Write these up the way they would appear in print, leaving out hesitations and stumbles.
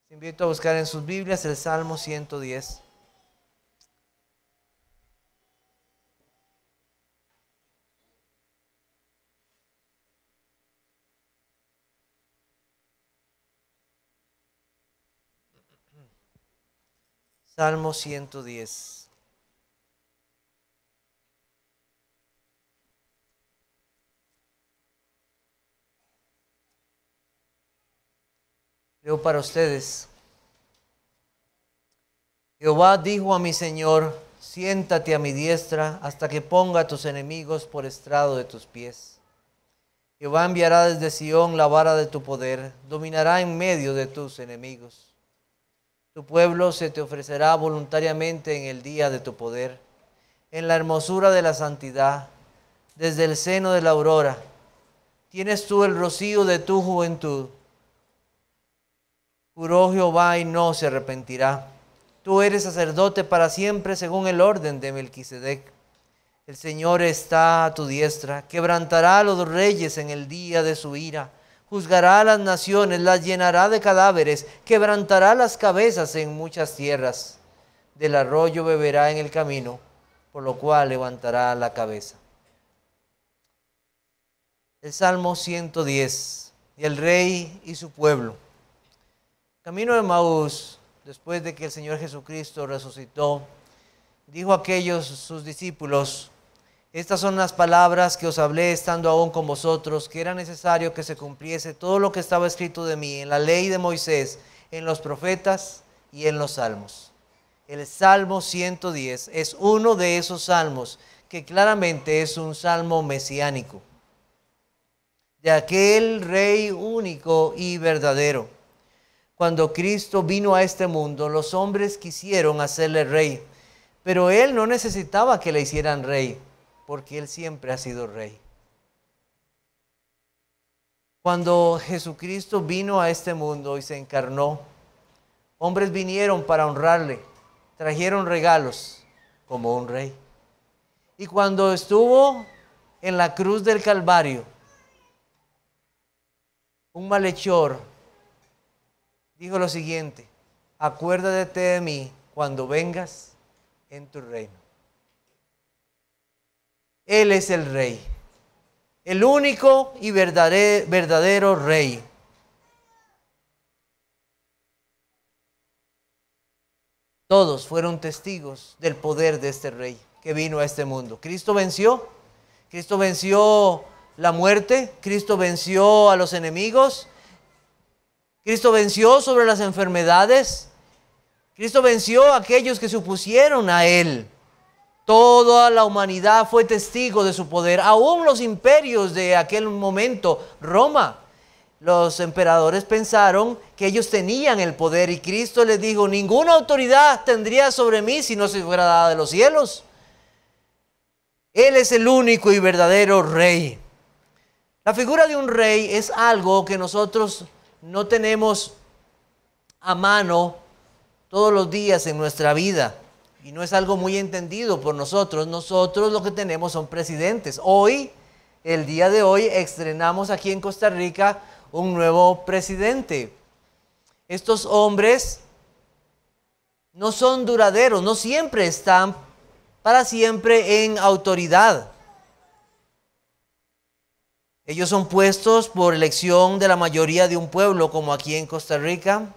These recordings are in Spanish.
Les invito a buscar en sus Biblias el Salmo 110. Salmo 110. Leo para ustedes. Jehová dijo a mi Señor: siéntate a mi diestra hasta que ponga a tus enemigos por estrado de tus pies. Jehová enviará desde Sión la vara de tu poder, dominará en medio de tus enemigos. Tu pueblo se te ofrecerá voluntariamente en el día de tu poder, en la hermosura de la santidad, desde el seno de la aurora. Tienes tú el rocío de tu juventud. Juró Jehová y no se arrepentirá. Tú eres sacerdote para siempre según el orden de Melquisedec. El Señor está a tu diestra, quebrantará a los reyes en el día de su ira. Juzgará a las naciones, las llenará de cadáveres, quebrantará las cabezas en muchas tierras. Del arroyo beberá en el camino, por lo cual levantará la cabeza. El Salmo 110, y el rey y su pueblo. Camino de Emaús, después de que el Señor Jesucristo resucitó, dijo a aquellos sus discípulos: estas son las palabras que os hablé estando aún con vosotros, que era necesario que se cumpliese todo lo que estaba escrito de mí en la ley de Moisés, en los profetas y en los salmos. El Salmo 110 es uno de esos salmos que claramente es un salmo mesiánico, de aquel rey único y verdadero. Cuando Cristo vino a este mundo, los hombres quisieron hacerle rey, pero Él no necesitaba que le hicieran rey, porque Él siempre ha sido rey. Cuando Jesucristo vino a este mundo y se encarnó, hombres vinieron para honrarle, trajeron regalos como un rey. Y cuando estuvo en la cruz del Calvario, un malhechor dijo lo siguiente: acuérdate de mí cuando vengas en tu reino. Él es el rey, el único y verdadero rey. Todos fueron testigos del poder de este rey que vino a este mundo. Cristo venció la muerte, Cristo venció a los enemigos, Cristo venció sobre las enfermedades, Cristo venció a aquellos que se opusieron a Él. Toda la humanidad fue testigo de su poder, aún los imperios de aquel momento, Roma. Los emperadores pensaron que ellos tenían el poder y Cristo les dijo: ninguna autoridad tendría sobre mí si no se fuera dada de los cielos. Él es el único y verdadero rey. La figura de un rey es algo que nosotros no tenemos a mano todos los días en nuestra vida. Y no es algo muy entendido por nosotros. Nosotros lo que tenemos son presidentes. Hoy, el día de hoy, estrenamos aquí en Costa Rica un nuevo presidente. Estos hombres no son duraderos, no siempre están para siempre en autoridad. Ellos son puestos por elección de la mayoría de un pueblo, como aquí en Costa Rica.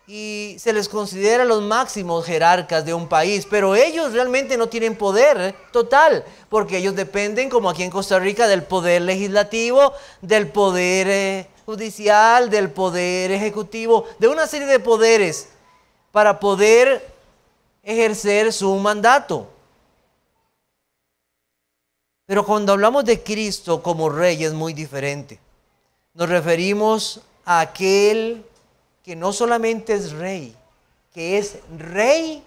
Y se les considera los máximos jerarcas de un país, pero ellos realmente no tienen poder total, porque ellos dependen, como aquí en Costa Rica, del poder legislativo, del poder judicial, del poder ejecutivo, de una serie de poderes para poder ejercer su mandato. Pero cuando hablamos de Cristo como rey es muy diferente. Nos referimos a aquel que no solamente es rey, que es rey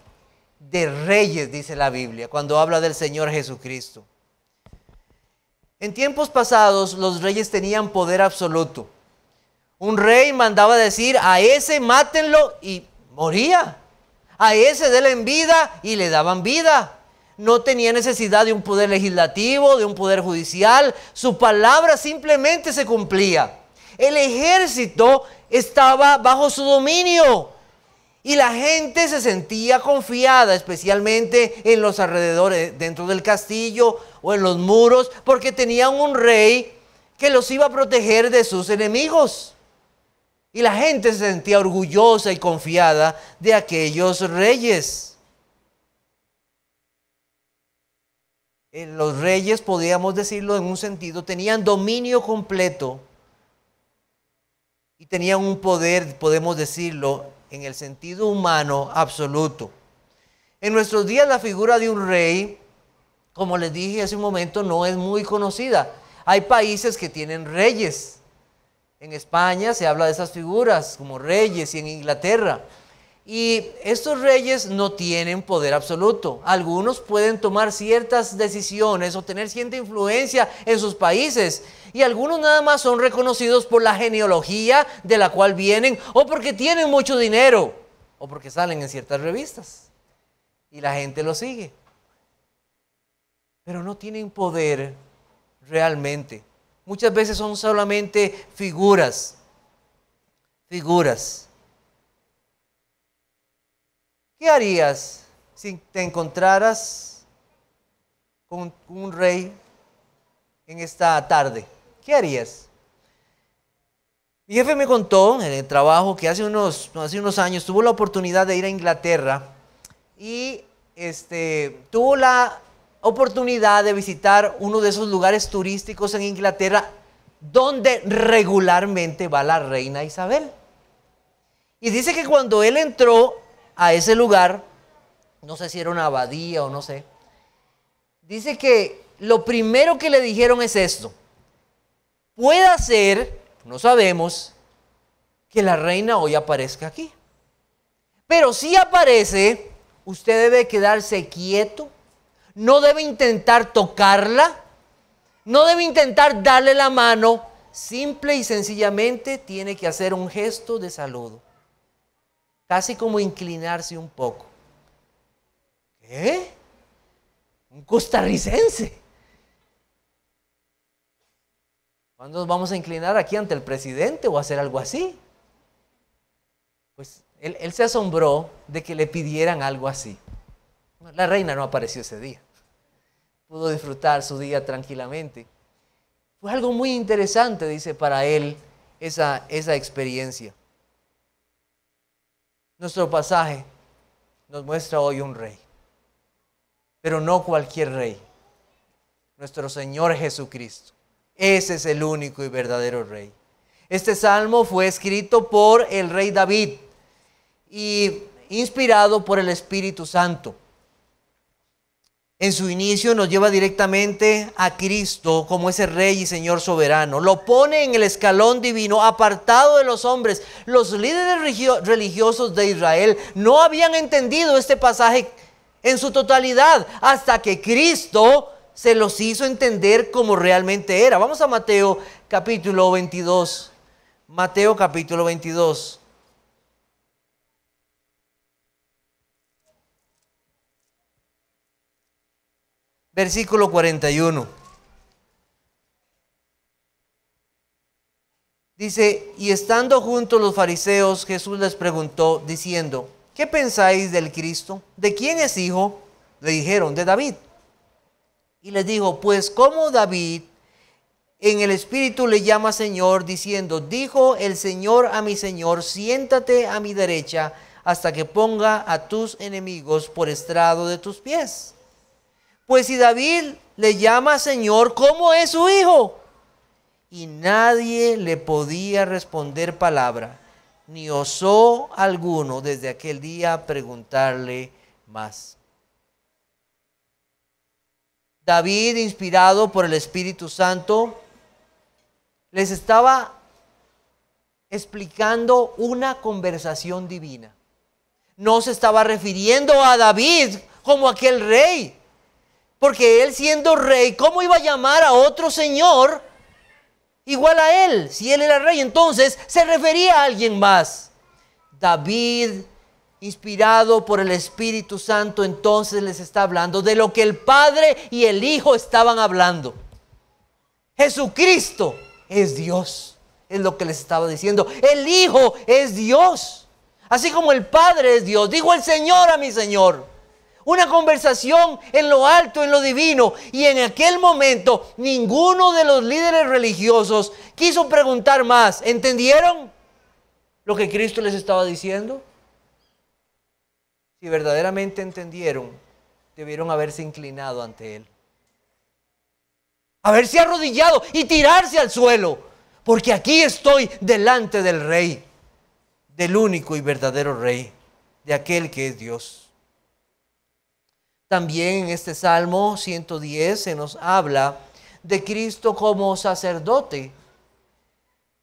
de reyes, dice la Biblia, cuando habla del Señor Jesucristo. En tiempos pasados, los reyes tenían poder absoluto. Un rey mandaba decir: a ese mátenlo, y moría. A ese denle en vida, y le daban vida. No tenía necesidad de un poder legislativo, de un poder judicial. Su palabra simplemente se cumplía. El ejército estaba bajo su dominio. Y la gente se sentía confiada, especialmente en los alrededores, dentro del castillo o en los muros, porque tenían un rey que los iba a proteger de sus enemigos. Y la gente se sentía orgullosa y confiada de aquellos reyes. Los reyes, podríamos decirlo en un sentido, tenían dominio completo y tenían un poder, podemos decirlo, en el sentido humano absoluto. En nuestros días la figura de un rey, como les dije hace un momento, no es muy conocida. Hay países que tienen reyes. En España se habla de esas figuras como reyes, y en Inglaterra. Y estos reyes no tienen poder absoluto. Algunos pueden tomar ciertas decisiones o tener cierta influencia en sus países. Y algunos nada más son reconocidos por la genealogía de la cual vienen, o porque tienen mucho dinero, o porque salen en ciertas revistas. Y la gente los sigue. Pero no tienen poder realmente. Muchas veces son solamente figuras. Figuras. ¿Qué harías si te encontraras con un rey en esta tarde? ¿Qué harías? Mi jefe me contó en el trabajo que hace unos años tuvo la oportunidad de ir a Inglaterra y tuvo la oportunidad de visitar uno de esos lugares turísticos en Inglaterra donde regularmente va la reina Isabel. Y dice que cuando él entró a ese lugar, no sé si era una abadía o no sé, dice que lo primero que le dijeron es esto: puede ser, no sabemos, que la reina hoy aparezca aquí, pero si aparece, usted debe quedarse quieto, no debe intentar tocarla, no debe intentar darle la mano, simple y sencillamente tiene que hacer un gesto de saludo. Casi como inclinarse un poco. ¿Qué? Un costarricense. ¿Cuándo nos vamos a inclinar aquí ante el presidente o hacer algo así? Pues él se asombró de que le pidieran algo así. La reina no apareció ese día. Pudo disfrutar su día tranquilamente. Fue algo muy interesante, dice, para él esa experiencia. Nuestro pasaje nos muestra hoy un rey, pero no cualquier rey. Nuestro Señor Jesucristo. Ese es el único y verdadero rey. Este salmo fue escrito por el rey David y inspirado por el Espíritu Santo. En su inicio nos lleva directamente a Cristo como ese Rey y Señor soberano. Lo pone en el escalón divino, apartado de los hombres. Los líderes religiosos de Israel no habían entendido este pasaje en su totalidad hasta que Cristo se los hizo entender como realmente era. Vamos a Mateo capítulo 22. Mateo capítulo 22. Versículo 41. Dice: y estando juntos los fariseos, Jesús les preguntó, diciendo: ¿qué pensáis del Cristo? ¿De quién es hijo? Le dijeron: de David. Y les dijo: pues como David en el Espíritu le llama Señor, diciendo: dijo el Señor a mi Señor, siéntate a mi derecha hasta que ponga a tus enemigos por estrado de tus pies. Pues si David le llama Señor, ¿cómo es su hijo? Y nadie le podía responder palabra, ni osó alguno desde aquel día preguntarle más. David, inspirado por el Espíritu Santo, les estaba explicando una conversación divina. No se estaba refiriendo a David como aquel rey, porque él siendo rey, ¿cómo iba a llamar a otro señor igual a él? Si él era rey, entonces se refería a alguien más. David, inspirado por el Espíritu Santo, entonces les está hablando de lo que el Padre y el Hijo estaban hablando. Jesucristo es Dios, es lo que les estaba diciendo. El Hijo es Dios. Así como el Padre es Dios, dijo el Señor a mi Señor. Una conversación en lo alto, en lo divino. Y en aquel momento ninguno de los líderes religiosos quiso preguntar más. ¿Entendieron lo que Cristo les estaba diciendo? Si verdaderamente entendieron, debieron haberse inclinado ante Él. Haberse arrodillado y tirarse al suelo. Porque aquí estoy delante del Rey, del único y verdadero Rey, de aquel que es Dios. También en este Salmo 110 se nos habla de Cristo como sacerdote.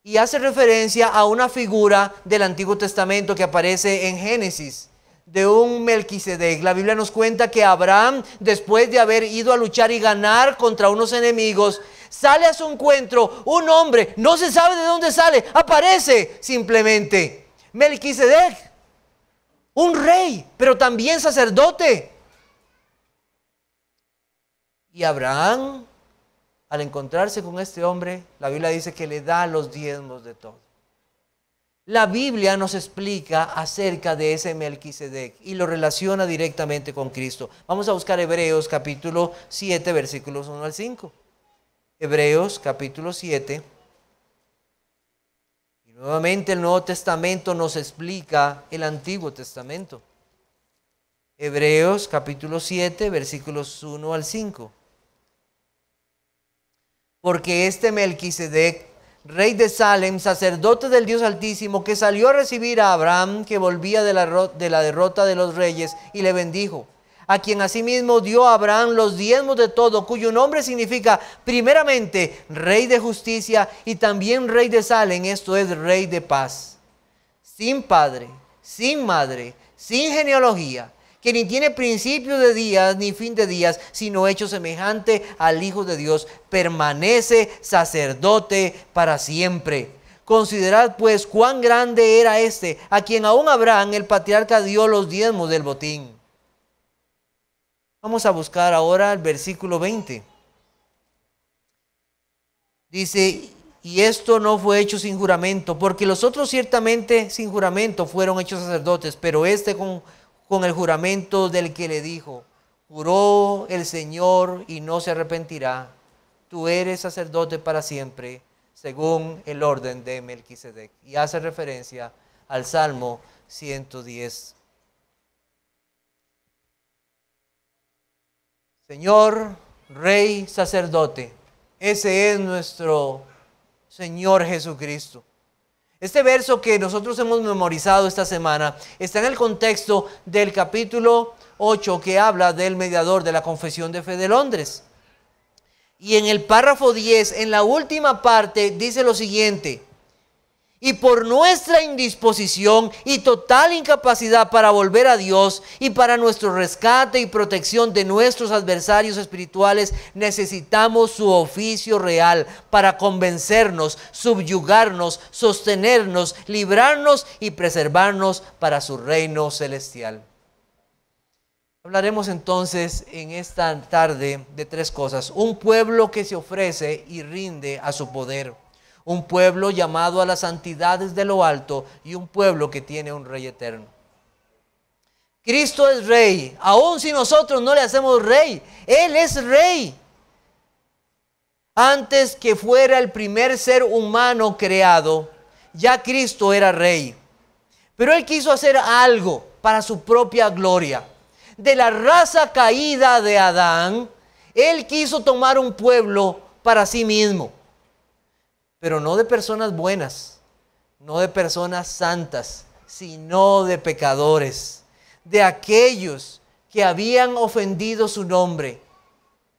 Y hace referencia a una figura del Antiguo Testamento que aparece en Génesis, de un Melquisedec. La Biblia nos cuenta que Abraham, después de haber ido a luchar y ganar contra unos enemigos, sale a su encuentro un hombre, no se sabe de dónde sale, aparece simplemente. Melquisedec, un rey, pero también sacerdote. Y Abraham, al encontrarse con este hombre, la Biblia dice que le da los diezmos de todo. La Biblia nos explica acerca de ese Melquisedec y lo relaciona directamente con Cristo. Vamos a buscar Hebreos capítulo 7, versículos 1 al 5. Hebreos capítulo 7. Y nuevamente el Nuevo Testamento nos explica el Antiguo Testamento. Hebreos capítulo 7, versículos 1 al 5. Porque este Melquisedec, rey de Salem, sacerdote del Dios Altísimo, que salió a recibir a Abraham, que volvía de la derrota de los reyes, y le bendijo, a quien asimismo dio a Abraham los diezmos de todo, cuyo nombre significa primeramente rey de justicia y también rey de Salem, esto es rey de paz, sin padre, sin madre, sin genealogía, que ni tiene principio de días ni fin de días, sino hecho semejante al Hijo de Dios, permanece sacerdote para siempre. Considerad pues cuán grande era este, a quien aún Abraham el patriarca dio los diezmos del botín. Vamos a buscar ahora el versículo 20. Dice, y esto no fue hecho sin juramento, porque los otros ciertamente sin juramento fueron hechos sacerdotes, pero este con el juramento del que le dijo, juró el Señor y no se arrepentirá, tú eres sacerdote para siempre, según el orden de Melquisedec. Y hace referencia al Salmo 110. Señor, Rey, sacerdote, ese es nuestro Señor Jesucristo. Este verso que nosotros hemos memorizado esta semana está en el contexto del capítulo 8 que habla del mediador de la Confesión de Fe de Londres. Y en el párrafo 10, en la última parte, dice lo siguiente: y por nuestra indisposición y total incapacidad para volver a Dios y para nuestro rescate y protección de nuestros adversarios espirituales, necesitamos su oficio real para convencernos, subyugarnos, sostenernos, librarnos y preservarnos para su reino celestial. Hablaremos entonces en esta tarde de tres cosas: un pueblo que se ofrece y rinde a su poder, un pueblo llamado a las santidades de lo alto y un pueblo que tiene un rey eterno. Cristo es rey, aun si nosotros no le hacemos rey, Él es rey. Antes que fuera el primer ser humano creado, ya Cristo era rey. Pero Él quiso hacer algo para su propia gloria. De la raza caída de Adán, Él quiso tomar un pueblo para sí mismo. Pero no de personas buenas, no de personas santas, sino de pecadores, de aquellos que habían ofendido su nombre.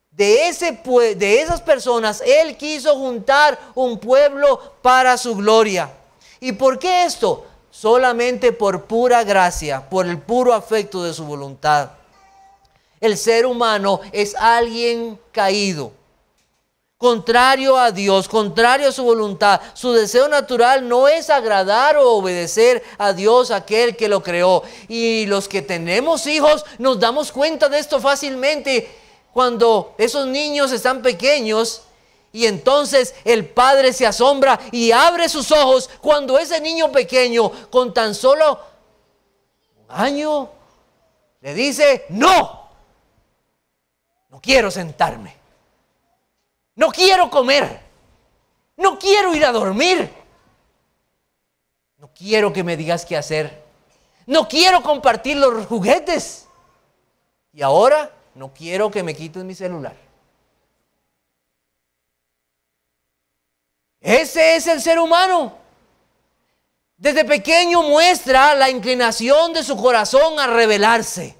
De esas personas, Él quiso juntar un pueblo para su gloria. ¿Y por qué esto? Solamente por pura gracia, por el puro afecto de su voluntad. El ser humano es alguien caído, contrario a Dios, contrario a su voluntad. Su deseo natural no es agradar o obedecer a Dios, aquel que lo creó. Y los que tenemos hijos nos damos cuenta de esto fácilmente cuando esos niños están pequeños y entonces el padre se asombra y abre sus ojos cuando ese niño pequeño, con tan solo año le dice: no quiero sentarme, no quiero comer, no quiero ir a dormir, no quiero que me digas qué hacer, no quiero compartir los juguetes, y ahora no quiero que me quites mi celular. Ese es el ser humano. Desde pequeño muestra la inclinación de su corazón a rebelarse.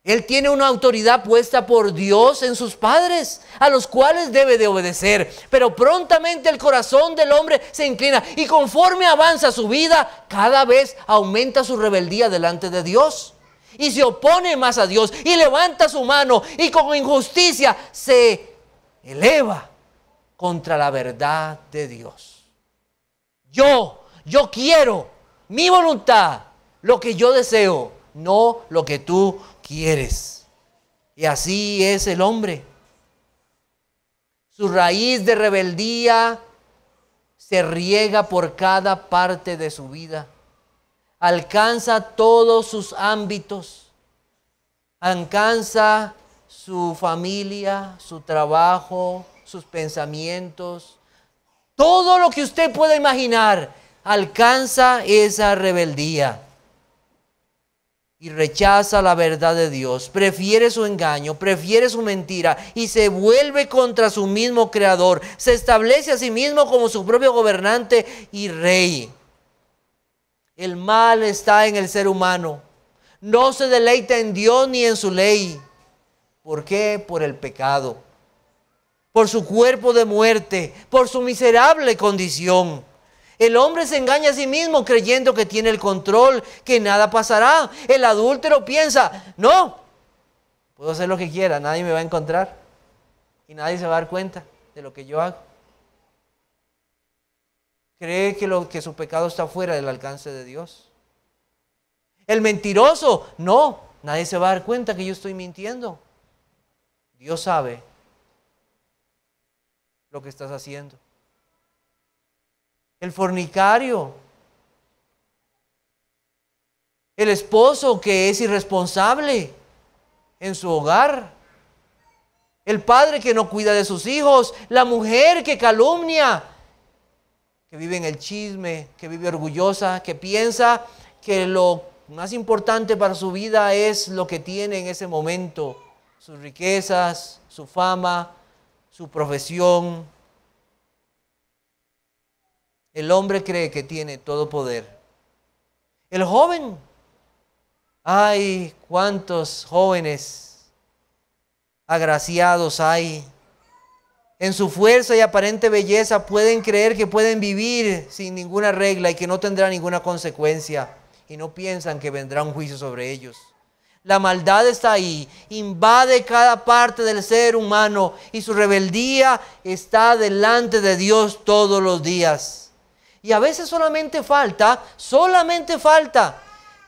Él tiene una autoridad puesta por Dios en sus padres, a los cuales debe de obedecer. Pero prontamente el corazón del hombre se inclina, y conforme avanza su vida, cada vez aumenta su rebeldía delante de Dios. Y se opone más a Dios, y levanta su mano, y con injusticia se eleva contra la verdad de Dios. Yo quiero mi voluntad, lo que yo deseo, no lo que tú quieres. Y así es el hombre. Su raíz de rebeldía se riega por cada parte de su vida. Alcanza todos sus ámbitos. Alcanza su familia, su trabajo, sus pensamientos. Todo lo que usted pueda imaginar alcanza esa rebeldía. Y rechaza la verdad de Dios, prefiere su engaño, prefiere su mentira, y se vuelve contra su mismo creador. Se establece a sí mismo como su propio gobernante y rey. El mal está en el ser humano. No se deleita en Dios ni en su ley. ¿Por qué? Por el pecado, por su cuerpo de muerte, por su miserable condición. El hombre se engaña a sí mismo creyendo que tiene el control, que nada pasará. El adúltero piensa: no, puedo hacer lo que quiera, nadie me va a encontrar y nadie se va a dar cuenta de lo que yo hago. Cree que su pecado está fuera del alcance de Dios. El mentiroso: no, nadie se va a dar cuenta que yo estoy mintiendo. Dios sabe lo que estás haciendo. El fornicario, el esposo que es irresponsable en su hogar, el padre que no cuida de sus hijos, la mujer que calumnia, que vive en el chisme, que vive orgullosa, que piensa que lo más importante para su vida es lo que tiene en ese momento, sus riquezas, su fama, su profesión. El hombre cree que tiene todo poder. El joven, ay, cuántos jóvenes agraciados hay. En su fuerza y aparente belleza pueden creer que pueden vivir sin ninguna regla y que no tendrá ninguna consecuencia, y no piensan que vendrá un juicio sobre ellos. La maldad está ahí, invade cada parte del ser humano, y su rebeldía está delante de Dios todos los días. Y a veces solamente falta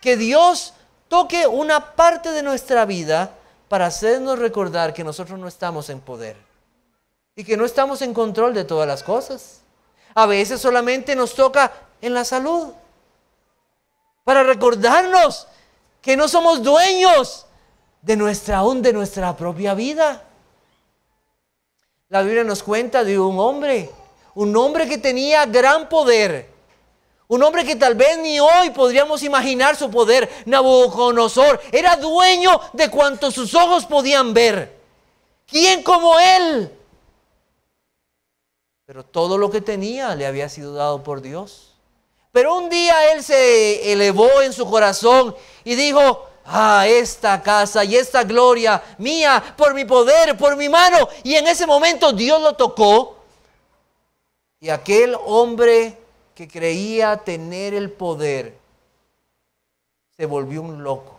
que Dios toque una parte de nuestra vida para hacernos recordar que nosotros no estamos en poder y que no estamos en control de todas las cosas. A veces solamente nos toca en la salud, para recordarnos que no somos dueños de nuestra propia vida. La Biblia nos cuenta de un hombre que tenía gran poder, un hombre que tal vez ni hoy podríamos imaginar su poder. Nabucodonosor era dueño de cuanto sus ojos podían ver. ¿Quién como él? Pero todo lo que tenía le había sido dado por Dios. Pero un día él se elevó en su corazón y dijo: esta casa y esta gloria mía, por mi poder, por mi mano. Y en ese momento Dios lo tocó. Y aquel hombre que creía tener el poder se volvió un loco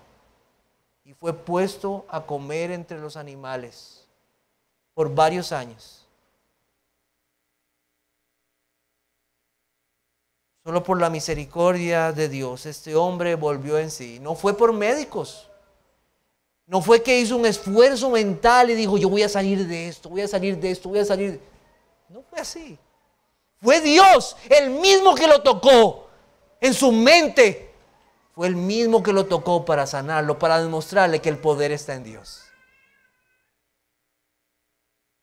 y fue puesto a comer entre los animales por varios años. Solo por la misericordia de Dios, este hombre volvió en sí. No fue por médicos. No fue que hizo un esfuerzo mental y dijo: yo voy a salir de esto, voy a salir de esto, voy a salir. No fue así. Fue Dios el mismo que lo tocó en su mente. fue el mismo que lo tocó para sanarlo, para demostrarle que el poder está en Dios.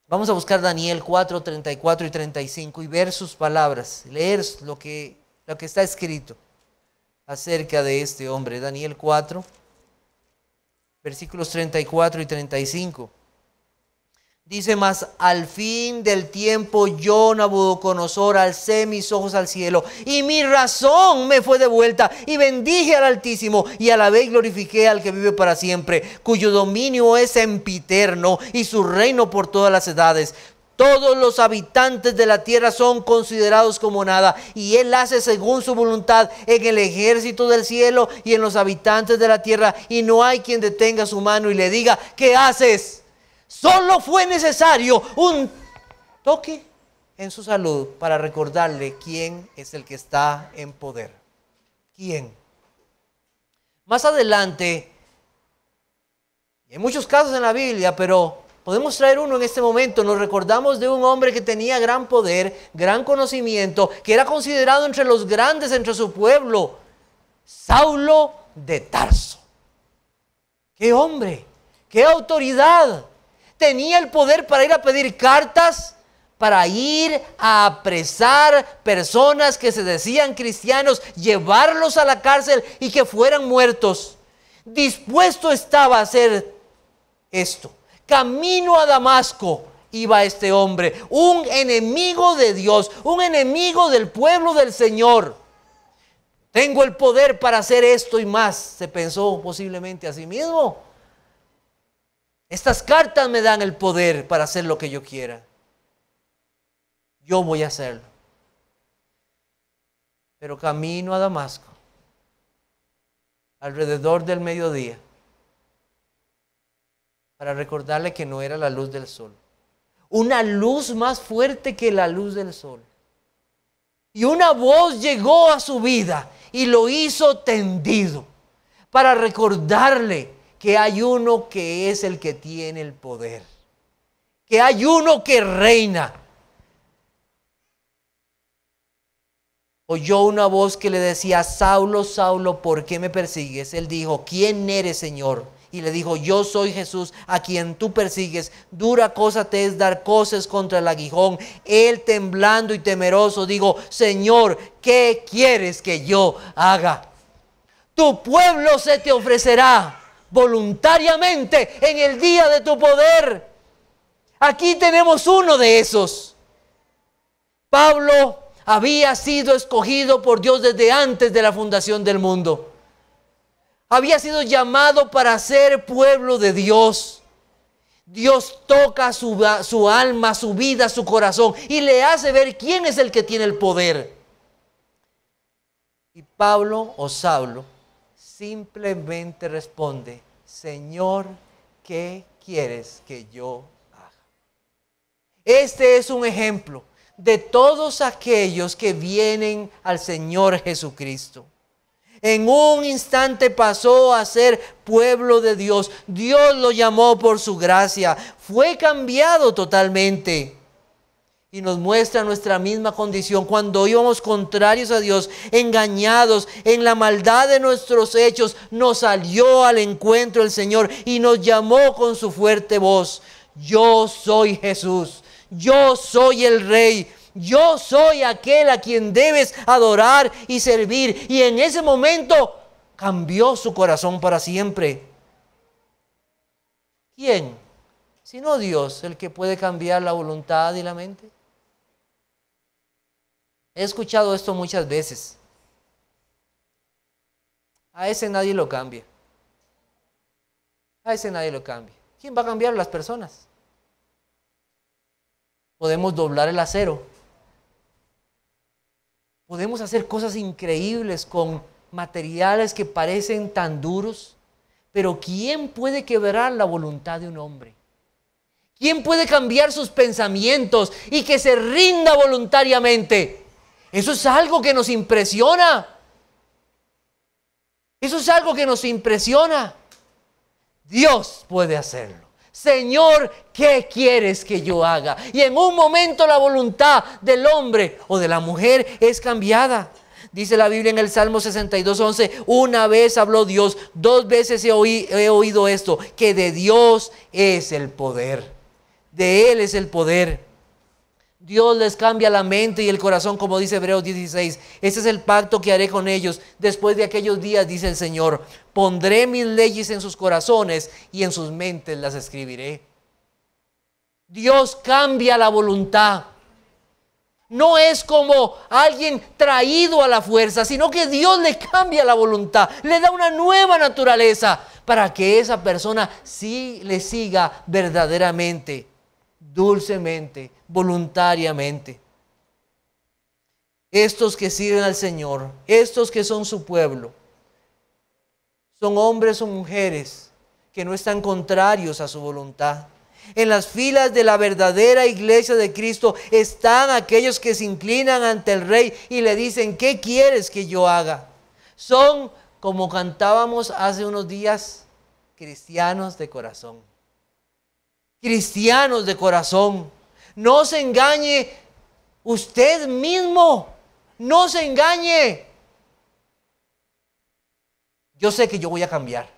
Vamos a buscar Daniel 4, 34 y 35 y ver sus palabras, leer lo que está escrito acerca de este hombre. Daniel 4, versículos 34 y 35. Dice: mas al fin del tiempo yo, Nabucodonosor, alcé mis ojos al cielo y mi razón me fue devuelta y bendije al Altísimo y alabé y glorifiqué al que vive para siempre, cuyo dominio es sempiterno y su reino por todas las edades. Todos los habitantes de la tierra son considerados como nada, y Él hace según su voluntad en el ejército del cielo y en los habitantes de la tierra, y no hay quien detenga su mano y le diga: ¿qué haces? Solo fue necesario un toque en su salud para recordarle quién es el que está en poder. ¿Quién? Más adelante, y hay muchos casos en la Biblia, pero podemos traer uno en este momento. Nos recordamos de un hombre que tenía gran poder, gran conocimiento, que era considerado entre los grandes entre su pueblo: Saulo de Tarso. ¡Qué hombre! ¡Qué autoridad! Tenía el poder para ir a pedir cartas, para ir a apresar personas que se decían cristianos, llevarlos a la cárcel y que fueran muertos. Dispuesto estaba a hacer esto. Camino a Damasco iba este hombre, un enemigo de Dios, un enemigo del pueblo del Señor. Tengo el poder para hacer esto y más, se pensó posiblemente a sí mismo. Estas cartas me dan el poder para hacer lo que yo quiera. Yo voy a hacerlo. Pero camino a Damasco, alrededor del mediodía, para recordarle que no era la luz del sol. Una luz más fuerte que la luz del sol. Y una voz llegó a su vida y lo hizo tendido, para recordarle que hay uno que es el que tiene el poder, que hay uno que reina. Oyó una voz que le decía: Saulo, Saulo, ¿por qué me persigues? Él dijo: ¿quién eres, Señor? Y le dijo: yo soy Jesús, a quien tú persigues. Dura cosa te es dar coces contra el aguijón. Él, temblando y temeroso, dijo: Señor, ¿qué quieres que yo haga? Tu pueblo se te ofrecerá voluntariamente en el día de tu poder. Aquí tenemos uno de esos. Pablo había sido escogido por Dios desde antes de la fundación del mundo. Había sido llamado para ser pueblo de Dios. Dios toca su alma, su vida, su corazón y le hace ver quién es el que tiene el poder. Y Pablo o Saulo simplemente responde: Señor, ¿qué quieres que yo haga? Este es un ejemplo de todos aquellos que vienen al Señor Jesucristo. En un instante pasó a ser pueblo de Dios. Dios lo llamó por su gracia. Fue cambiado totalmente. Y nos muestra nuestra misma condición cuando íbamos contrarios a Dios, engañados en la maldad de nuestros hechos. Nos salió al encuentro el Señor y nos llamó con su fuerte voz: yo soy Jesús, yo soy el Rey, yo soy aquel a quien debes adorar y servir. Y en ese momento cambió su corazón para siempre. ¿Quién? Sino Dios, el que puede cambiar la voluntad y la mente. He escuchado esto muchas veces. A ese nadie lo cambia. A ese nadie lo cambia. ¿Quién va a cambiar a las personas? Podemos doblar el acero. Podemos hacer cosas increíbles con materiales que parecen tan duros. Pero ¿quién puede quebrar la voluntad de un hombre? ¿Quién puede cambiar sus pensamientos y que se rinda voluntariamente? Eso es algo que nos impresiona. Eso es algo que nos impresiona. Dios puede hacerlo. Señor, ¿qué quieres que yo haga? Y en un momento la voluntad del hombre o de la mujer es cambiada. Dice la Biblia en el Salmo 62:11, una vez habló Dios, 2 veces he oído esto, que de Dios es el poder. De Él es el poder. Dios les cambia la mente y el corazón, como dice Hebreos 16. Ese es el pacto que haré con ellos. Después de aquellos días, dice el Señor, pondré mis leyes en sus corazones y en sus mentes las escribiré. Dios cambia la voluntad. No es como alguien traído a la fuerza, sino que Dios le cambia la voluntad, le da una nueva naturaleza para que esa persona sí le siga verdaderamente, dulcemente, voluntariamente. Estos que sirven al Señor, estos que son su pueblo, son hombres o mujeres que no están contrarios a su voluntad. En las filas de la verdadera iglesia de Cristo están aquellos que se inclinan ante el Rey y le dicen, ¿qué quieres que yo haga? Son, como cantábamos hace unos días, cristianos de corazón. Cristianos de corazón. No se engañe usted mismo. No se engañe. Yo sé que yo voy a cambiar.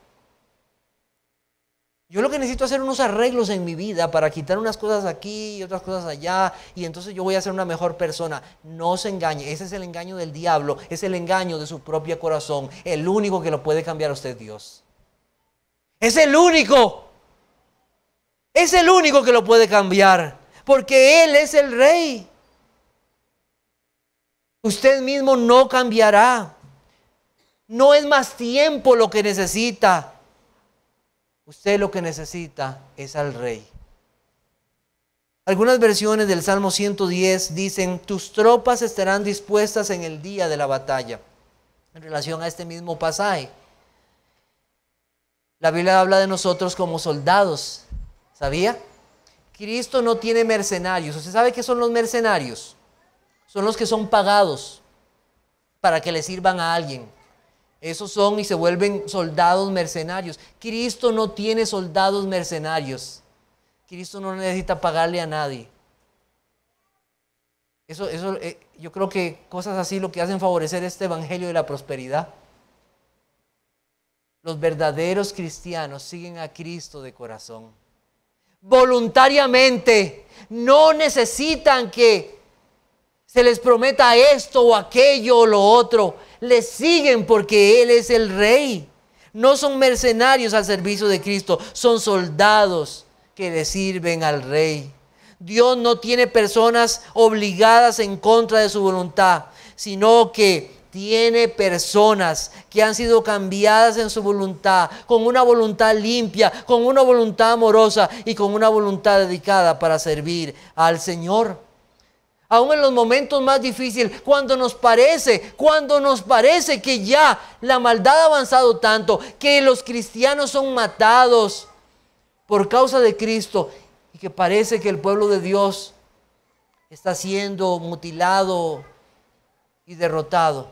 Yo lo que necesito es hacer unos arreglos en mi vida para quitar unas cosas aquí y otras cosas allá, y entonces yo voy a ser una mejor persona. No se engañe, ese es el engaño del diablo, es el engaño de su propio corazón. El único que lo puede cambiar a usted es Dios. Es el único que lo puede cambiar, porque Él es el Rey. Usted mismo no cambiará. No es más tiempo lo que necesita. Usted lo que necesita es al Rey. Algunas versiones del Salmo 110 dicen, tus tropas estarán dispuestas en el día de la batalla. En relación a este mismo pasaje, la Biblia habla de nosotros como soldados. ¿Sabía? Cristo no tiene mercenarios. ¿Usted sabe qué son los mercenarios? Son los que son pagados para que le sirvan a alguien. Esos son y se vuelven soldados mercenarios. Cristo no tiene soldados mercenarios. Cristo no necesita pagarle a nadie. Yo creo que cosas así lo que hacen favorecer este evangelio de la prosperidad. Los verdaderos cristianos siguen a Cristo de corazón. Voluntariamente. No necesitan que se les prometa esto o aquello o lo otro. Le siguen porque Él es el Rey. No son mercenarios al servicio de Cristo, son soldados que le sirven al Rey. Dios no tiene personas obligadas en contra de su voluntad, sino que tiene personas que han sido cambiadas en su voluntad, con una voluntad limpia, con una voluntad amorosa y con una voluntad dedicada para servir al Señor. Aún en los momentos más difíciles, cuando nos parece que ya la maldad ha avanzado tanto, que los cristianos son matados por causa de Cristo y que parece que el pueblo de Dios está siendo mutilado y derrotado.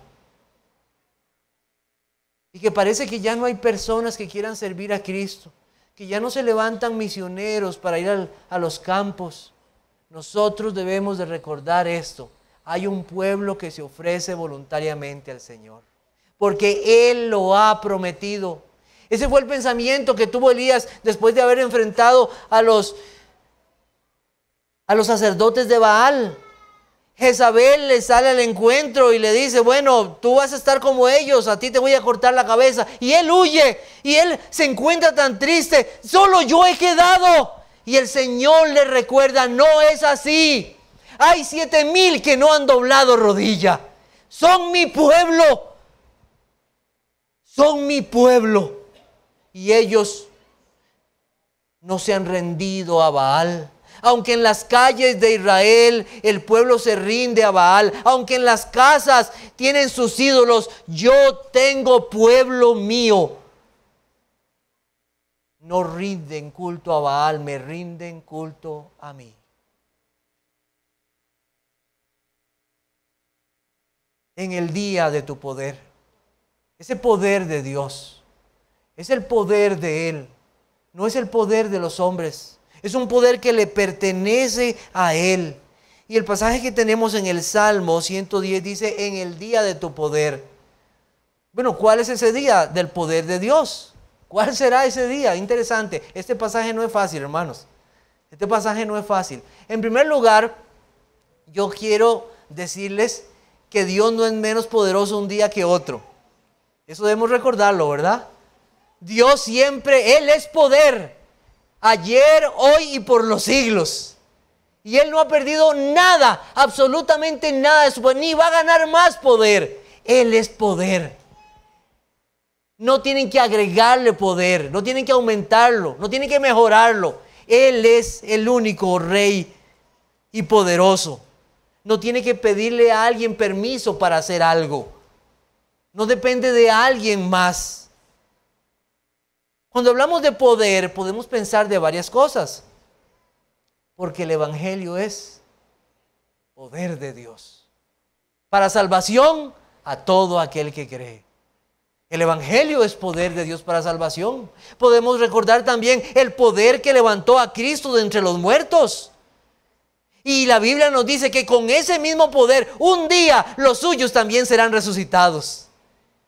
Y que parece que ya no hay personas que quieran servir a Cristo, que ya no se levantan misioneros para ir a los campos. Nosotros debemos de recordar esto. Hay un pueblo que se ofrece voluntariamente al Señor, porque Él lo ha prometido. Ese fue el pensamiento que tuvo Elías después de haber enfrentado a los sacerdotes de Baal. Jezabel le sale al encuentro y le dice, bueno, tú vas a estar como ellos, a ti te voy a cortar la cabeza. Y él huye, y él se encuentra tan triste, solo yo he quedado. Y el Señor le recuerda, no es así. Hay 7,000 que no han doblado rodilla. Son mi pueblo. Son mi pueblo. Y ellos no se han rendido a Baal. Aunque en las calles de Israel el pueblo se rinde a Baal, aunque en las casas tienen sus ídolos, yo tengo pueblo mío. No rinden culto a Baal, me rinden culto a mí. En el día de tu poder, ese poder de Dios, es el poder de Él, no es el poder de los hombres. Es un poder que le pertenece a Él. Y el pasaje que tenemos en el Salmo 110 dice, en el día de tu poder. Bueno, ¿cuál es ese día del poder de Dios? ¿Cuál será ese día? Interesante. Este pasaje no es fácil, hermanos. Este pasaje no es fácil. En primer lugar, yo quiero decirles que Dios no es menos poderoso un día que otro. Eso debemos recordarlo, ¿verdad? Dios siempre, Él es poder. Ayer, hoy y por los siglos. Y Él no ha perdido nada, absolutamente nada de su poder, ni va a ganar más poder. Él es poder. No tienen que agregarle poder, no tienen que aumentarlo, no tienen que mejorarlo. Él es el único Rey y poderoso. No tiene que pedirle a alguien permiso para hacer algo. No depende de alguien más. Cuando hablamos de poder, podemos pensar de varias cosas. Porque el Evangelio es poder de Dios. Para salvación a todo aquel que cree. El Evangelio es poder de Dios para salvación. Podemos recordar también el poder que levantó a Cristo de entre los muertos. Y la Biblia nos dice que con ese mismo poder, un día los suyos también serán resucitados.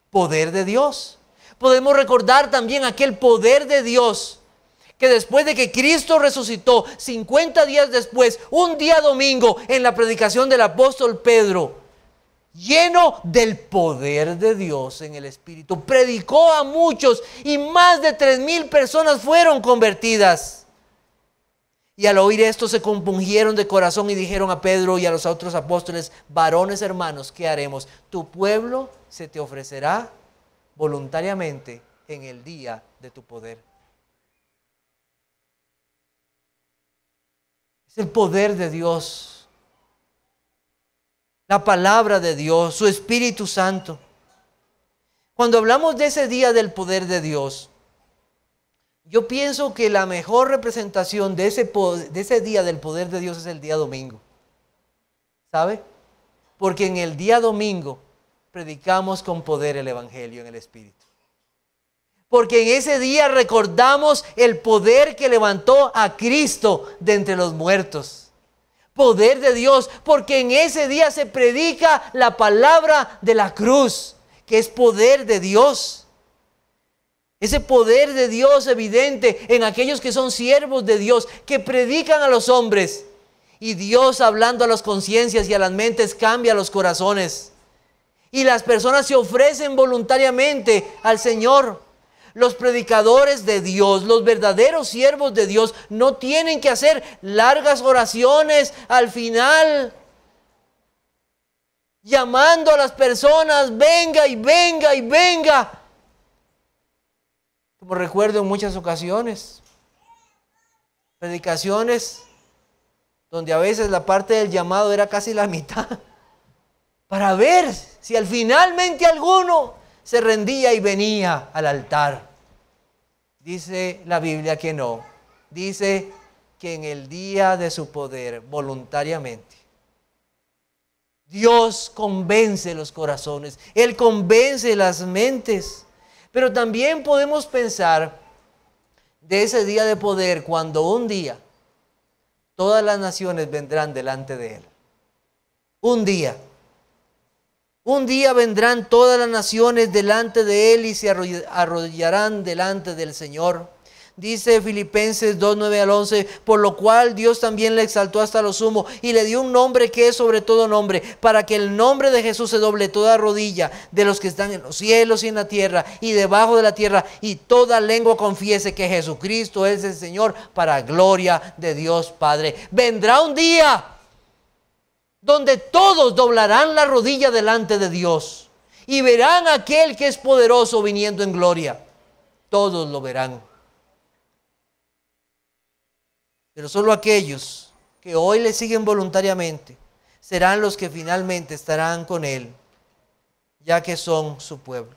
Poder de Dios. Podemos recordar también aquel poder de Dios que después de que Cristo resucitó, 50 días después, un día domingo, en la predicación del apóstol Pedro, lleno del poder de Dios en el Espíritu, predicó a muchos y más de 3,000 personas fueron convertidas. Y al oír esto se compungieron de corazón y dijeron a Pedro y a los otros apóstoles: varones hermanos, ¿qué haremos? Tu pueblo se te ofrecerá voluntariamente en el día de tu poder. Es el poder de Dios, la palabra de Dios, su Espíritu Santo. Cuando hablamos de ese día del poder de Dios, yo pienso que la mejor representación de ese día del poder de Dios es el día domingo. ¿Sabe? Porque en el día domingo predicamos con poder el Evangelio en el Espíritu. Porque en ese día recordamos el poder que levantó a Cristo de entre los muertos. Poder de Dios, porque en ese día se predica la palabra de la cruz, que es poder de Dios. Ese poder de Dios evidente en aquellos que son siervos de Dios, que predican a los hombres. Y Dios, hablando a las conciencias y a las mentes, cambia los corazones. Y las personas se ofrecen voluntariamente al Señor. Los predicadores de Dios, los verdaderos siervos de Dios, no tienen que hacer largas oraciones al final, llamando a las personas: venga y venga y venga. Como recuerdo en muchas ocasiones, predicaciones donde a veces la parte del llamado era casi la mitad, para ver si finalmente alguno se rendía y venía al altar. Dice la Biblia que no. Dice que en el día de su poder, voluntariamente, Dios convence los corazones. Él convence las mentes. Pero también podemos pensar de ese día de poder cuando un día todas las naciones vendrán delante de Él. Un día vendrán todas las naciones delante de Él y se arrodillarán delante del Señor. Dice Filipenses 2:9 al 11, por lo cual Dios también le exaltó hasta lo sumo y le dio un nombre que es sobre todo nombre, para que el nombre de Jesús se doble toda rodilla de los que están en los cielos y en la tierra y debajo de la tierra, y toda lengua confiese que Jesucristo es el Señor, para gloria de Dios Padre. Vendrá un día donde todos doblarán la rodilla delante de Dios y verán a aquel que es poderoso viniendo en gloria. Todos lo verán. Pero solo aquellos que hoy le siguen voluntariamente serán los que finalmente estarán con Él, ya que son su pueblo.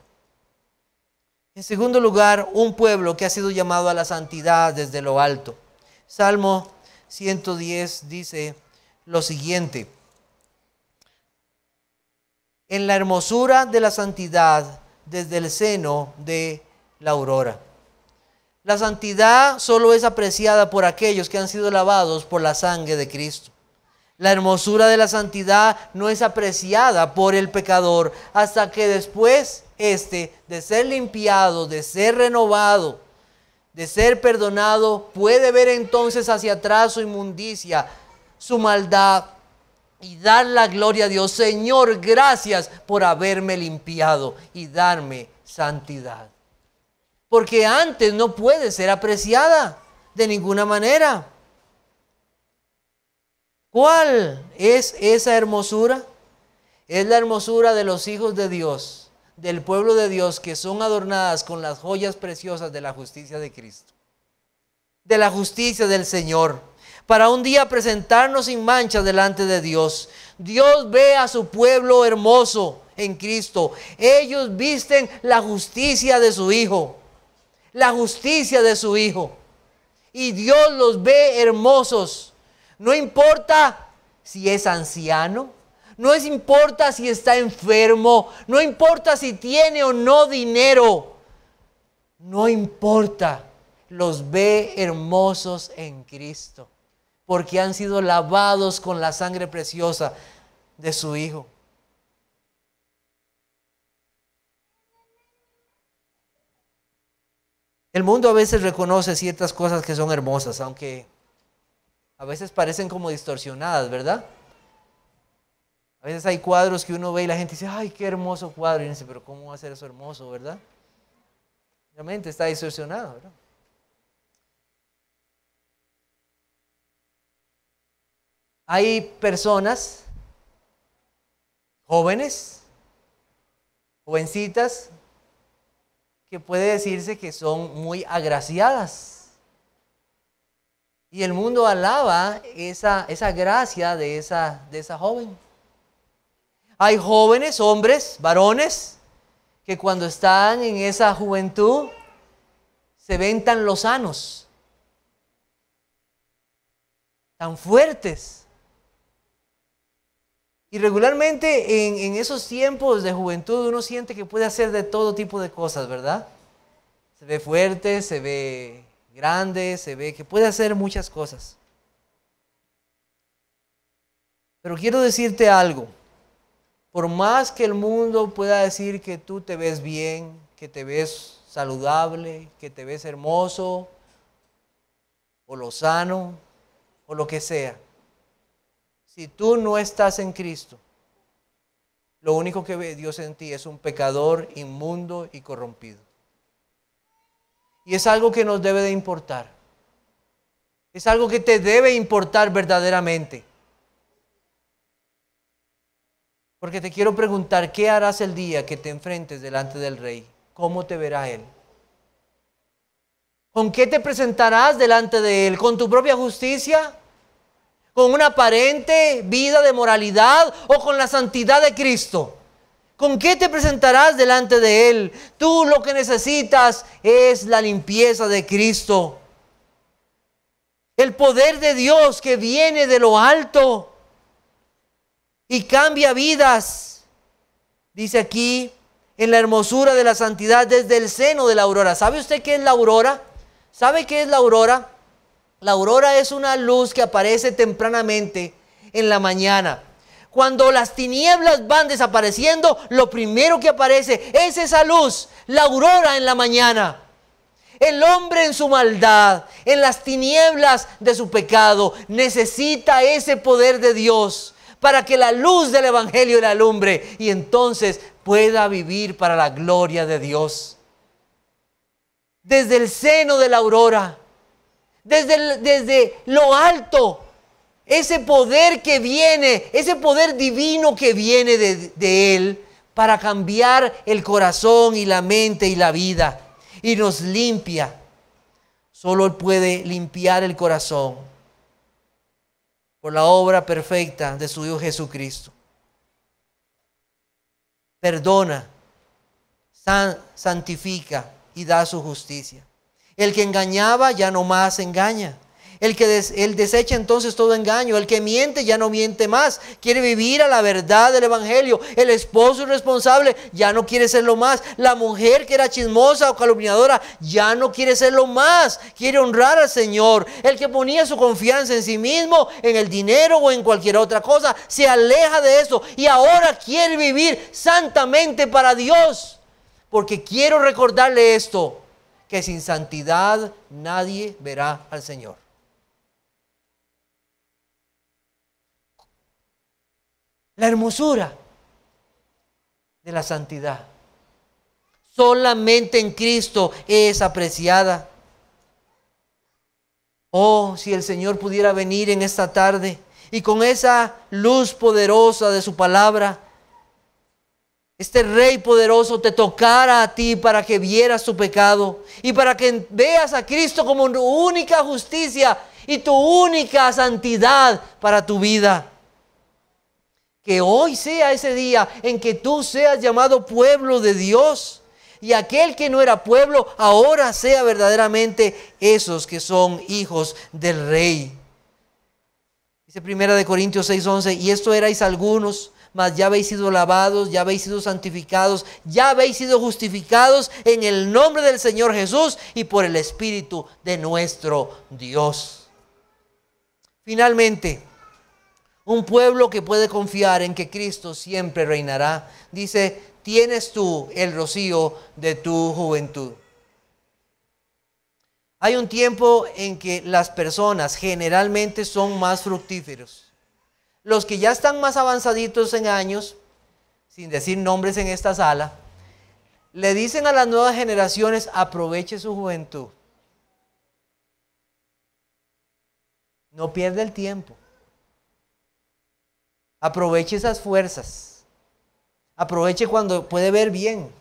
En segundo lugar, un pueblo que ha sido llamado a la santidad desde lo alto. Salmo 110 dice lo siguiente: en la hermosura de la santidad desde el seno de la aurora. La santidad solo es apreciada por aquellos que han sido lavados por la sangre de Cristo. La hermosura de la santidad no es apreciada por el pecador hasta que después de ser limpiado, de ser renovado, de ser perdonado, puede ver entonces hacia atrás su inmundicia, su maldad y dar la gloria a Dios. Señor, gracias por haberme limpiado y darme santidad. Porque antes no puede ser apreciada de ninguna manera. ¿Cuál es esa hermosura? Es la hermosura de los hijos de Dios, del pueblo de Dios, que son adornadas con las joyas preciosas de la justicia de Cristo, de la justicia del Señor, para un día presentarnos sin mancha delante de Dios. Dios ve a su pueblo hermoso en Cristo. Ellos visten la justicia de su Hijo, la justicia de su Hijo, y Dios los ve hermosos. No importa si es anciano, no importa si está enfermo, no importa si tiene o no dinero, no importa, los ve hermosos en Cristo, porque han sido lavados con la sangre preciosa de su Hijo. El mundo a veces reconoce ciertas cosas que son hermosas, aunque a veces parecen como distorsionadas, ¿verdad? A veces hay cuadros que uno ve y la gente dice, ¡ay, qué hermoso cuadro! Y uno dice, pero ¿cómo va a ser eso hermoso, verdad? Realmente está distorsionado, ¿verdad? Hay personas, jóvenes, jovencitas, que puede decirse que son muy agraciadas. Y el mundo alaba esa gracia de esa joven. Hay jóvenes, hombres, varones, que cuando están en esa juventud se ven tan lozanos, tan fuertes. Y regularmente en esos tiempos de juventud uno siente que puede hacer de todo tipo de cosas, ¿verdad? Se ve fuerte, se ve grande, se ve que puede hacer muchas cosas. Pero quiero decirte algo. Por más que el mundo pueda decir que tú te ves bien, que te ves saludable, que te ves hermoso, o lozano, o lo que sea, si tú no estás en Cristo, lo único que ve Dios en ti es un pecador inmundo y corrompido. Y es algo que nos debe de importar. Es algo que te debe importar verdaderamente. Porque te quiero preguntar, ¿qué harás el día que te enfrentes delante del Rey? ¿Cómo te verá Él? ¿Con qué te presentarás delante de Él? ¿Con tu propia justicia? ¿Con una aparente vida de moralidad o con la santidad de Cristo? ¿Con qué te presentarás delante de Él? Tú lo que necesitas es la limpieza de Cristo. El poder de Dios que viene de lo alto y cambia vidas. Dice aquí, en la hermosura de la santidad desde el seno de la aurora. ¿Sabe usted qué es la aurora? ¿Sabe qué es la aurora? La aurora es una luz que aparece tempranamente en la mañana. Cuando las tinieblas van desapareciendo, lo primero que aparece es esa luz, la aurora en la mañana. El hombre en su maldad, en las tinieblas de su pecado, necesita ese poder de Dios para que la luz del Evangelio le alumbre y entonces pueda vivir para la gloria de Dios. Desde el seno de la aurora, desde lo alto, ese poder que viene, ese poder divino que viene de Él para cambiar el corazón y la mente y la vida y nos limpia. Solo Él puede limpiar el corazón por la obra perfecta de su Hijo Jesucristo. Perdona, santifica y da su justicia. El que engañaba ya no más engaña. Él desecha entonces todo engaño. El que miente ya no miente más. Quiere vivir a la verdad del evangelio. El esposo irresponsable ya no quiere serlo más. La mujer que era chismosa o calumniadora ya no quiere serlo más. Quiere honrar al Señor. El que ponía su confianza en sí mismo, en el dinero o en cualquier otra cosa, se aleja de eso y ahora quiere vivir santamente para Dios. Porque quiero recordarle esto, que sin santidad nadie verá al Señor. La hermosura de la santidad solamente en Cristo es apreciada. Oh, si el Señor pudiera venir en esta tarde y con esa luz poderosa de su palabra, este Rey poderoso te tocara a ti para que vieras tu pecado y para que veas a Cristo como tu única justicia y tu única santidad para tu vida. Que hoy sea ese día en que tú seas llamado pueblo de Dios y aquel que no era pueblo ahora sea verdaderamente esos que son hijos del Rey. Dice 1 Corintios 6:11, y esto erais algunos, mas ya habéis sido lavados, ya habéis sido santificados, ya habéis sido justificados en el nombre del Señor Jesús y por el Espíritu de nuestro Dios. Finalmente, un pueblo que puede confiar en que Cristo siempre reinará. Dice, tienes tú el rocío de tu juventud. Hay un tiempo en que las personas generalmente son más fructíferos. Los que ya están más avanzaditos en años, sin decir nombres en esta sala, le dicen a las nuevas generaciones, aproveche su juventud. No pierda el tiempo. Aproveche esas fuerzas. Aproveche cuando puede ver bien.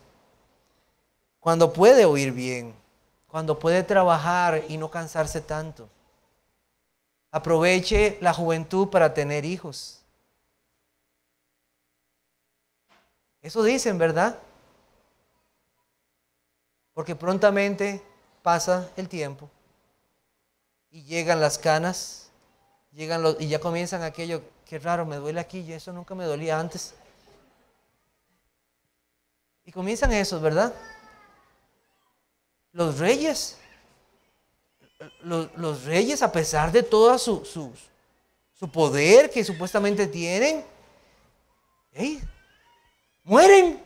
Cuando puede oír bien. Cuando puede trabajar y no cansarse tanto. Aproveche la juventud para tener hijos. Eso dicen, ¿verdad? Porque prontamente pasa el tiempo y llegan las canas, y ya comienzan aquello. Qué raro, me duele aquí, y eso nunca me dolía antes. Y comienzan esos, ¿verdad? Los reyes, a pesar de todo su poder que supuestamente tienen, mueren.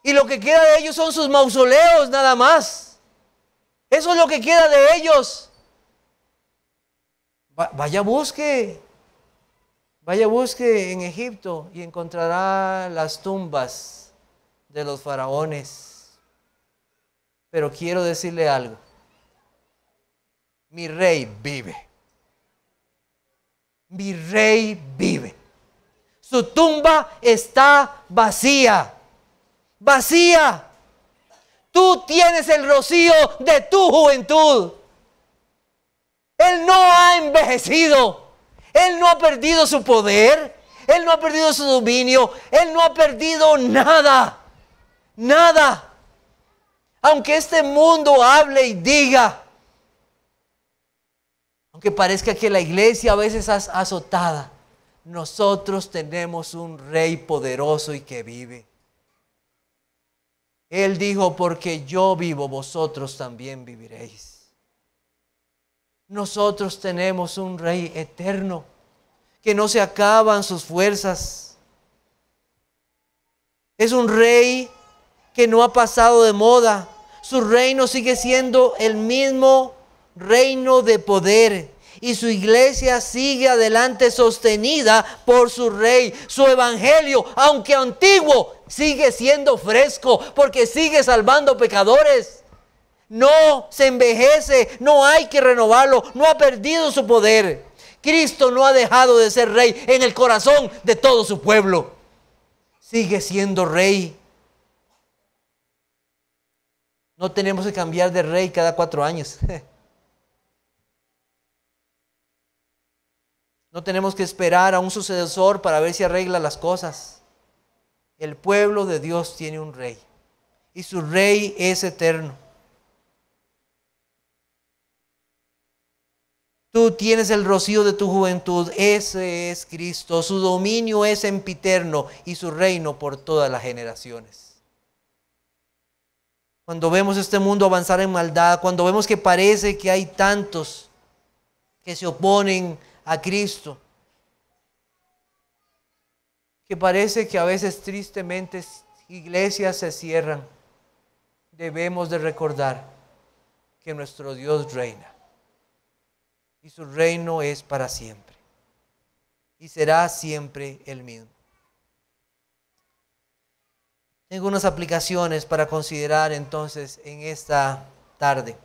Y lo que queda de ellos son sus mausoleos nada más. Eso es lo que queda de ellos. Vaya busque en Egipto y encontrará las tumbas de los faraones. Pero quiero decirle algo. Mi rey vive. Mi rey vive. Su tumba está vacía. Vacía. Tú tienes el rocío de tu juventud. Él no ha envejecido. Él no ha perdido su poder. Él no ha perdido su dominio. Él no ha perdido nada. Nada. Aunque este mundo hable y diga. Aunque parezca que la iglesia a veces es azotada. Nosotros tenemos un rey poderoso y que vive. Él dijo, porque yo vivo, vosotros también viviréis. Nosotros tenemos un rey eterno, que no se acaban sus fuerzas. Es un rey que no ha pasado de moda. Su reino sigue siendo el mismo reino de poder. Y su iglesia sigue adelante sostenida por su rey. Su evangelio, aunque antiguo, sigue siendo fresco porque sigue salvando pecadores. No se envejece, no hay que renovarlo, no ha perdido su poder. Cristo no ha dejado de ser rey en el corazón de todo su pueblo. Sigue siendo rey. No tenemos que cambiar de rey cada 4 años. No tenemos que esperar a un sucesor para ver si arregla las cosas. El pueblo de Dios tiene un rey y su rey es eterno. Tú tienes el rocío de tu juventud. Ese es Cristo. Su dominio es sempiterno y su reino por todas las generaciones. Cuando vemos este mundo avanzar en maldad, cuando vemos que parece que hay tantos que se oponen a Cristo, que parece que a veces tristemente iglesias se cierran, debemos de recordar que nuestro Dios reina. Y su reino es para siempre. Y será siempre el mismo. Tengo unas aplicaciones para considerar entonces en esta tarde.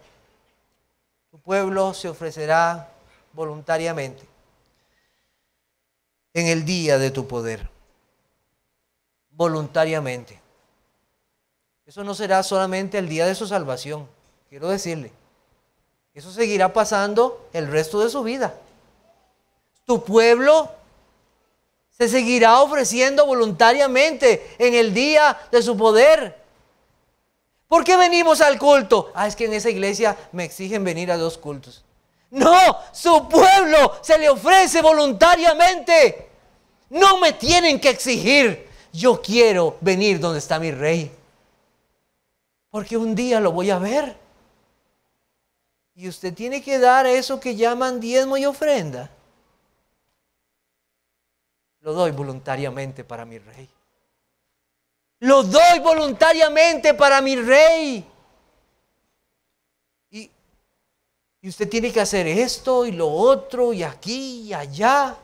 Tu pueblo se ofrecerá voluntariamente en el día de tu poder. Voluntariamente. Eso no será solamente el día de su salvación. Quiero decirle. Eso seguirá pasando el resto de su vida. Tu pueblo se seguirá ofreciendo voluntariamente en el día de su poder. ¿Por qué venimos al culto? Es que en esa iglesia me exigen venir a 2 cultos. No, su pueblo se le ofrece voluntariamente. No me tienen que exigir. Yo quiero venir donde está mi rey. Porque un día lo voy a ver. Y usted tiene que dar eso que llaman diezmo y ofrenda. Lo doy voluntariamente para mi rey. Lo doy voluntariamente para mi rey. Y usted tiene que hacer esto y lo otro y aquí y allá.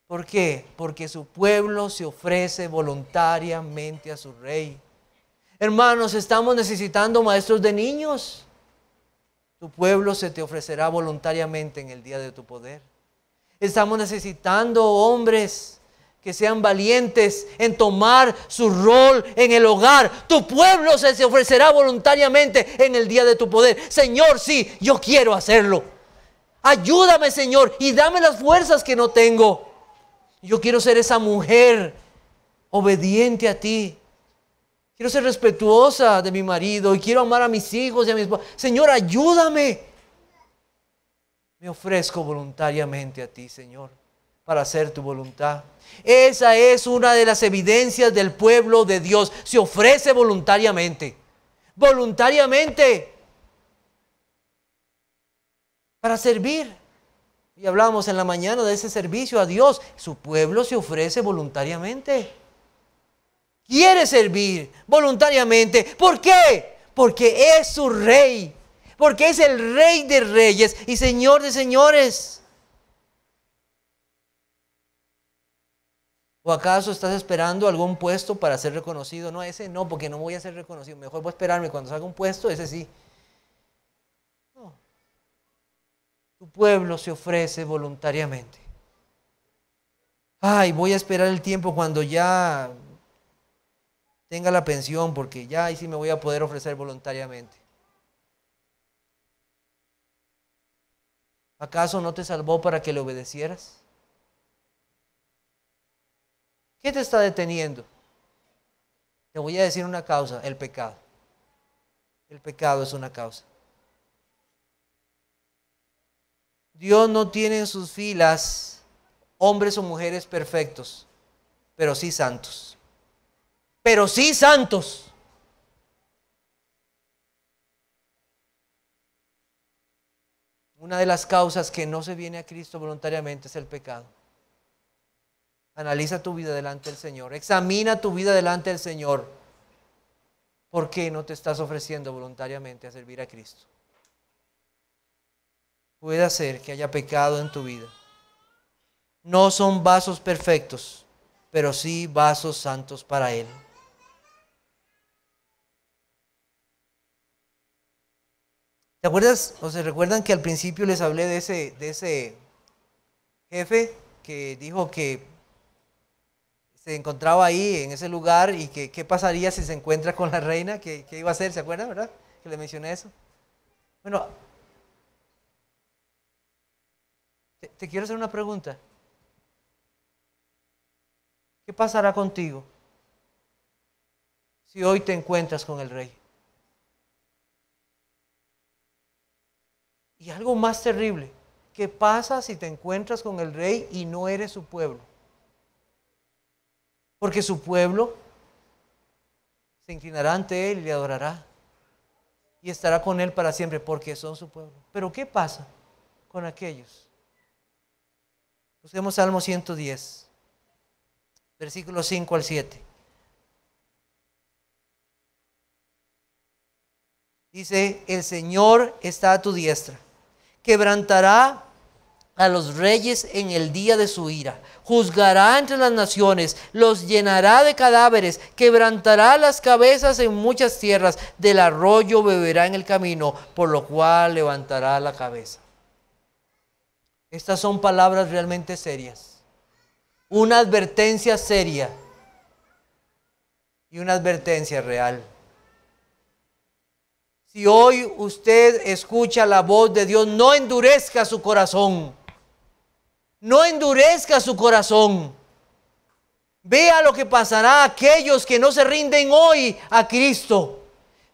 ¿Por qué? Porque su pueblo se ofrece voluntariamente a su rey. Hermanos, estamos necesitando maestros de niños. Tu pueblo se te ofrecerá voluntariamente en el día de tu poder. Estamos necesitando hombres que sean valientes en tomar su rol en el hogar. Tu pueblo se te ofrecerá voluntariamente en el día de tu poder. Señor, sí, yo quiero hacerlo. Ayúdame, Señor, y dame las fuerzas que no tengo. Yo quiero ser esa mujer obediente a ti. Quiero ser respetuosa de mi marido y quiero amar a mis hijos y a mi esposa. Señor, ayúdame. Me ofrezco voluntariamente a ti, Señor, para hacer tu voluntad. Esa es una de las evidencias del pueblo de Dios. Se ofrece voluntariamente. Voluntariamente. Para servir. Y hablamos en la mañana de ese servicio a Dios. Su pueblo se ofrece voluntariamente. Quiere servir voluntariamente. ¿Por qué? Porque es su rey. Porque es el rey de reyes y señor de señores. ¿O acaso estás esperando algún puesto para ser reconocido? No, ese no, porque no voy a ser reconocido. Mejor voy a esperarme cuando salga un puesto, ese sí. No. Tu pueblo se ofrece voluntariamente. Voy a esperar el tiempo cuando ya tenga la pensión, porque ya ahí sí me voy a poder ofrecer voluntariamente. ¿Acaso no te salvó para que le obedecieras? ¿Qué te está deteniendo? Te voy a decir una causa, el pecado. El pecado es una causa. Dios no tiene en sus filas hombres o mujeres perfectos, pero sí santos. Pero sí santos. Una de las causas que no se viene a Cristo voluntariamente es el pecado. Analiza tu vida delante del Señor. Examina tu vida delante del Señor. ¿Por qué no te estás ofreciendo voluntariamente a servir a Cristo? Puede ser que haya pecado en tu vida. No son vasos perfectos, pero sí vasos santos para Él. ¿Te acuerdas o se recuerdan que al principio les hablé de ese jefe que dijo que se encontraba ahí en ese lugar y que qué pasaría si se encuentra con la reina? ¿Qué iba a hacer? ¿Se acuerdan, verdad? Que le mencioné eso. Bueno, te quiero hacer una pregunta. ¿Qué pasará contigo si hoy te encuentras con el rey? Y algo más terrible, ¿qué pasa si te encuentras con el rey y no eres su pueblo? Porque su pueblo se inclinará ante él y le adorará. Y estará con él para siempre porque son su pueblo. Pero ¿qué pasa con aquellos? Busquemos Salmo 110, versículos 5 al 7. Dice, el Señor está a tu diestra, quebrantará a los reyes en el día de su ira, juzgará entre las naciones, los llenará de cadáveres, quebrantará las cabezas en muchas tierras, del arroyo beberá en el camino, por lo cual levantará la cabeza. Estas son palabras realmente serias, una advertencia seria y una advertencia real. Si hoy usted escucha la voz de Dios, no endurezca su corazón. No endurezca su corazón. Vea lo que pasará a aquellos que no se rinden hoy a Cristo.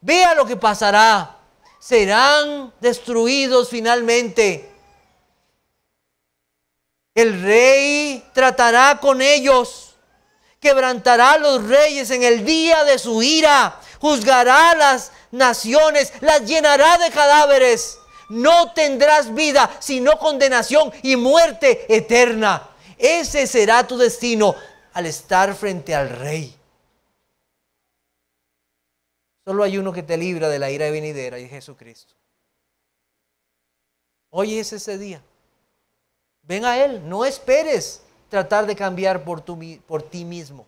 Vea lo que pasará. Serán destruidos finalmente. El rey tratará con ellos. Quebrantará a los reyes en el día de su ira. Juzgará a las naciones, las llenará de cadáveres. No tendrás vida, sino condenación y muerte eterna. Ese será tu destino al estar frente al Rey. Solo hay uno que te libra de la ira venidera y es Jesucristo. Hoy es ese día. Ven a Él, no esperes tratar de cambiar por ti mismo.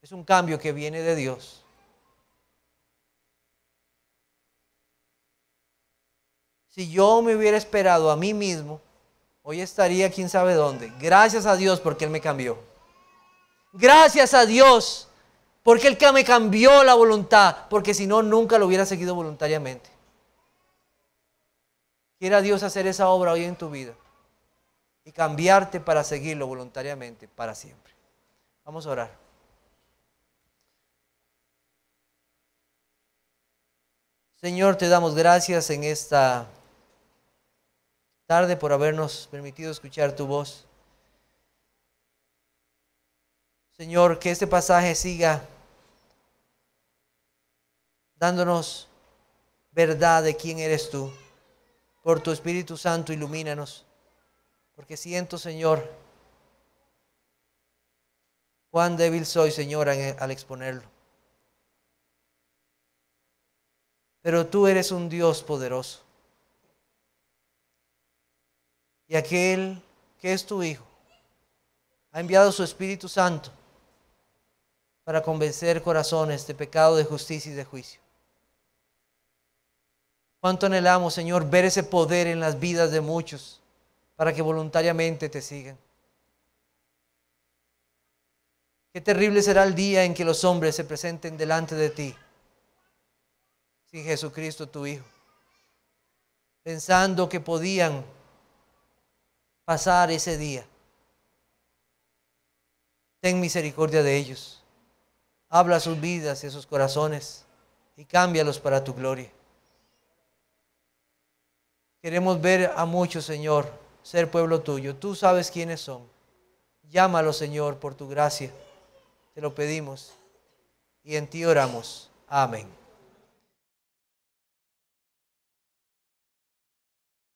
Es un cambio que viene de Dios. Si yo me hubiera esperado a mí mismo, hoy estaría quién sabe dónde. Gracias a Dios porque Él me cambió. Gracias a Dios porque Él me cambió la voluntad, porque si no, nunca lo hubiera seguido voluntariamente. Quiera Dios hacer esa obra hoy en tu vida y cambiarte para seguirlo voluntariamente para siempre. Vamos a orar. Señor, te damos gracias en esta tarde por habernos permitido escuchar tu voz. Señor, que este pasaje siga dándonos verdad de quién eres tú. Por tu Espíritu Santo, ilumínanos. Porque siento, Señor, cuán débil soy, Señor, al exponerlo. Pero tú eres un Dios poderoso. Y aquel que es tu Hijo ha enviado su Espíritu Santo para convencer corazones de pecado, de justicia y de juicio. Cuánto anhelamos, Señor, ver ese poder en las vidas de muchos para que voluntariamente te sigan. Qué terrible será el día en que los hombres se presenten delante de ti sin Jesucristo tu Hijo, pensando que podían pasar ese día. Ten misericordia de ellos. Habla a sus vidas y a sus corazones y cámbialos para tu gloria. Queremos ver a muchos, Señor, ser pueblo tuyo. Tú sabes quiénes son. Llámalos, Señor, por tu gracia. Te lo pedimos y en ti oramos. Amén.